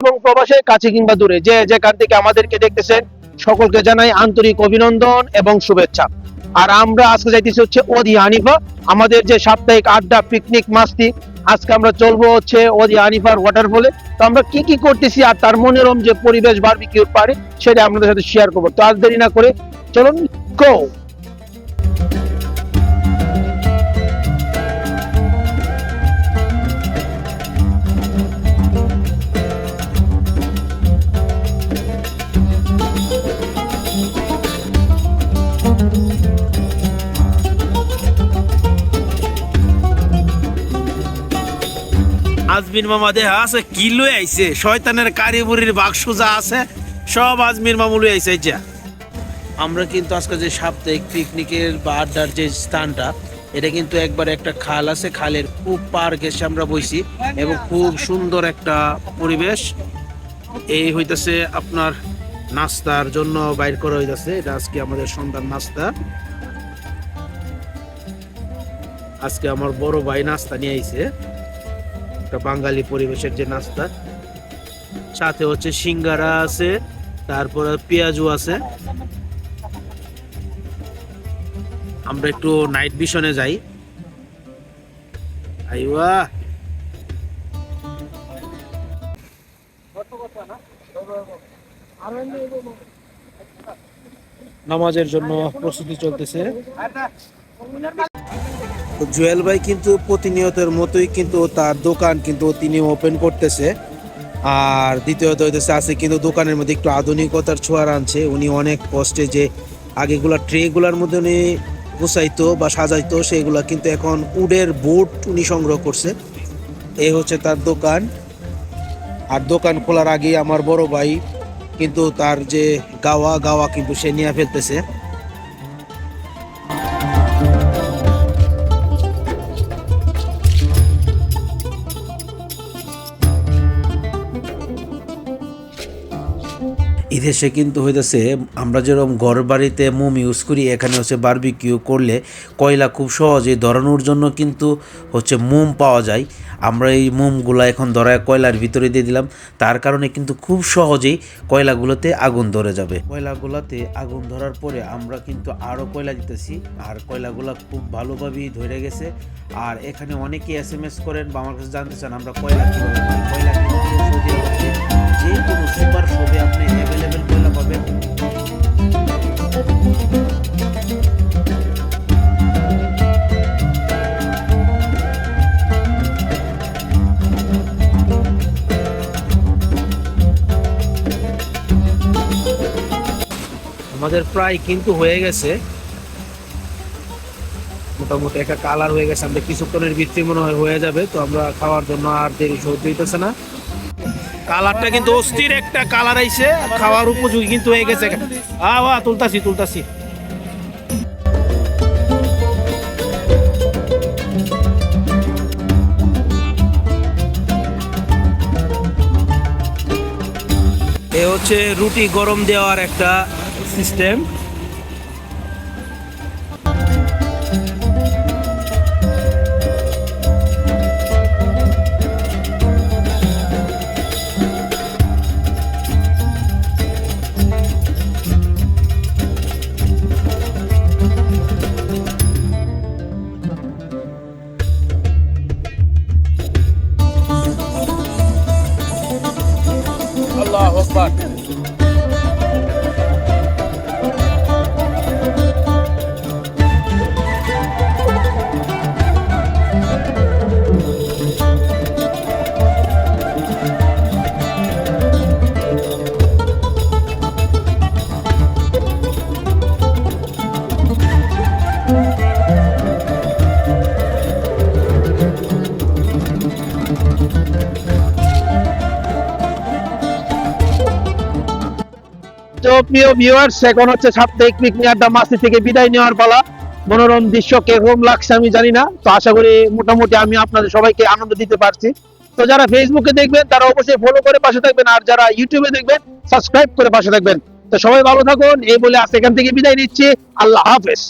এবং প্রবাসে কাছে কিংবা দূরে যে যেখান থেকে আমাদেরকে দেখতেছেন সকলকে জানাই আন্তরিক অভিনন্দন এবং শুভেচ্ছা। আর আমরা আজকে যাইতেছি হচ্ছে ওদি হানিফা, আমাদের যে সাপ্তাহিক আড্ডা পিকনিক মাস্তি। আজকে আমরা চলবো হচ্ছে ওদি হানিফার ওয়াটারফলে। তো আমরা কি কি করতেছি আর তার মনোরম যে পরিবেশ বারবিকিউর পারে সেটা আপনাদের সাথে শেয়ার করবো। তো আর দেরি না করে চলুন গো। আজমির মামা দেহা আছে কি লই আইছে, শয়তানের কারিবুরির বাক্স যা আছে সব আজমির মামু লই আইছে। যা আমরা কিন্তু আজকে যে সাপ্তাহিক পিকনিকের বা আড্ডার যে স্থানটা, এটা কিন্তু একবার একটা খাল আছে, খালের খুব পার ঘেসে আমরা বইছি এবং খুব সুন্দর একটা পরিবেশ। এই হইতেছে আপনার নাস্তার জন্য বাইর করা হইতেছে, এটা আজকে আমাদের সন্ধ্যার নাস্তা। আজকে আমার বড় ভাই নাস্তা নিয়ে আইছে, বাঙালি পরিবেশের যে নাস্তা, সাথে হচ্ছে সিঙ্গারা আছে, তারপরে পেঁয়াজু আছে। আমরা একটু নাইট ভিশনে যাই। আইওয়া নামাজের জন্য প্রস্তুতি চলতেছে। জুয়েল ভাই কিন্তু প্রতিনিয়তের মতোই কিন্তু তার দোকান কিন্তু তিনি ওপেন করতেছে। আর দ্বিতীয়ত হইতেছে আছে কিন্তু দোকানের মধ্যে একটু আধুনিকতার ছোঁয়া আনছে। উনি অনেক কষ্টে যে আগেগুলা ট্রেগুলার মধ্যে উনি গুছাইতো বা সাজাইতো, সেগুলা কিন্তু এখন উডের বোর্ড উনি সংগ্রহ করছে। এই হচ্ছে তার দোকান। আর দোকান খোলার আগেই আমার বড় ভাই কিন্তু তার যে গাওয়া কিন্তু সে নিয়ে ফেলতেছে। এদেশে কিন্তু হইতেছে আমরা যেরকম ঘর বাড়িতে মোম ইউজ করি, এখানে হচ্ছে বারবিকিউ করলে কয়লা খুব সহজে ধরানোর জন্য কিন্তু হচ্ছে মোম পাওয়া যায়। আমরা এই মোমগুলো এখন ধরায় কয়লার ভিতরে দিয়ে দিলাম, তার কারণে কিন্তু খুব সহজেই কয়লাগুলোতে আগুন ধরে যাবে। কয়লাগুলোতে আগুন ধরার পরে আমরা কিন্তু আরও কয়লা দিতেছি, আর কয়লাগুলো খুব ভালোভাবেই ধরে গেছে। আর এখানে অনেকে SMS করেন বা আমার কাছে জানতে চান আমরা কয়লা কীভাবে পাই। কয়লা কিন্তু সৌদি আরবে যে কোনো সুপার শপে আপনি অ্যাভেলেবেল কয়লা পাবেন। আমাদের প্রায় কিন্তু হয়ে গেছে, মোটামুটি একটা কালার হয়ে গেছে। আমরা কিছুক্ষণের ভিতরে মনে হয় হয়ে যাবে। তো আমরা খাওয়ার জন্য আর দেরি সহ্য হইতেছে না। কালারটা কিন্তু অস্থির একটা কালার আইছে, খাওয়ার উপযোগী কিন্তু হয়ে গেছে। তুলতাছি এ হচ্ছে রুটি গরম দেওয়ার একটা সিস্টেম। আল্লাহু আকবার। তো প্রিয় ভিউয়ার্স, এখন হচ্ছে সাপ্তাহিক পিকনিক আড্ডা মাস্তি থেকে বিদায় নেওয়ার পালা। মনোরম দৃশ্য কেরকম লাগছে আমি জানি না, তো আশা করি মোটামুটি আমি আপনাদের সবাইকে আনন্দ দিতে পারছি। তো যারা ফেসবুকে দেখবেন তারা অবশ্যই ফলো করে পাশে থাকবেন, আর যারা ইউটিউবে দেখবেন সাবস্ক্রাইব করে পাশে থাকবেন। তো সবাই ভালো থাকুন এই বলে আজ এখান থেকে বিদায় নিচ্ছি। আল্লাহ হাফেজ।